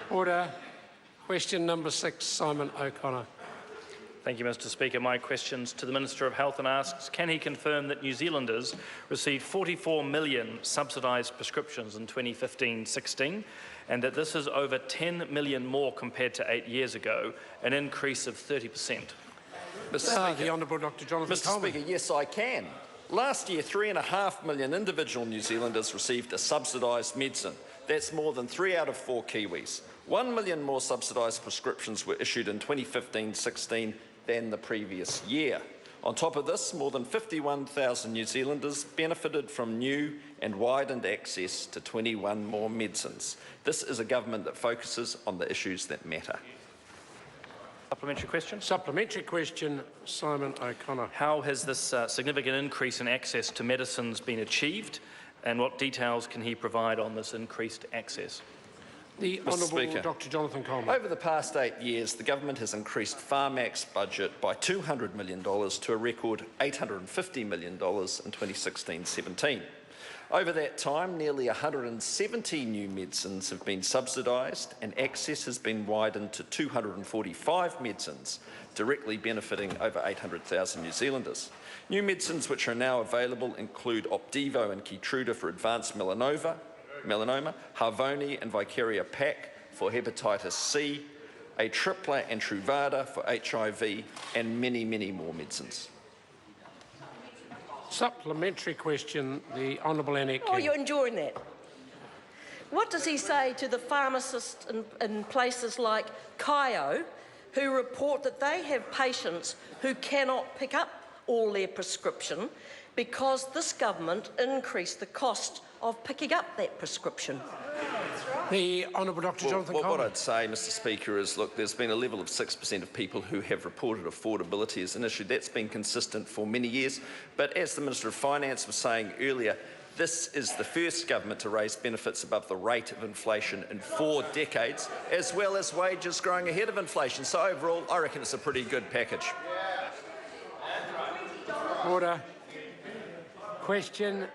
Order. Question number 6, Simon O'Connor. Thank you, Mr Speaker. My question's to the Minister of Health and asks, can he confirm that New Zealanders received 44 million subsidised prescriptions in 2015-16 and that this is over 10 million more compared to 8 years ago, an increase of 30%? Mr Speaker, The Honourable Dr Jonathan Coleman. Mr Speaker, yes, I can. Last year, 3.5 million individual New Zealanders received a subsidised medicine. That's more than 3 out of 4 Kiwis. 1 million more subsidised prescriptions were issued in 2015-16 than the previous year. On top of this, more than 51,000 New Zealanders benefited from new and widened access to 21 more medicines. This is a government that focuses on the issues that matter. Supplementary question? Supplementary question, Simon O'Connor. How has this significant increase in access to medicines been achieved, and what details can he provide on this increased access? The Honourable Dr Jonathan Coleman. Over the past 8 years, the government has increased Pharmac's budget by $200 million to a record $850 million in 2016-17. Over that time, nearly 170 new medicines have been subsidised and access has been widened to 245 medicines, directly benefiting over 800,000 New Zealanders. New medicines which are now available include Opdivo and Keytruda for advanced melanoma, Harvoni and Vicaria Pack for hepatitis C, Atripla and Truvada for HIV, and many, many more medicines. Supplementary question, the Honourable Annette. Oh, you're enjoying that. What does he say to the pharmacists in places like Kaio who report that they have patients who cannot pick up all their prescription because this government increased the cost of picking up that prescription? The Honourable Dr Jonathan Coleman. What I'd say, Mr Speaker, is, look, there's been a level of 6% of people who have reported affordability as an issue. That's been consistent for many years. But as the Minister of Finance was saying earlier, this is the first government to raise benefits above the rate of inflation in 4 decades, as well as wages growing ahead of inflation. So overall, I reckon it's a pretty good package. Order. Question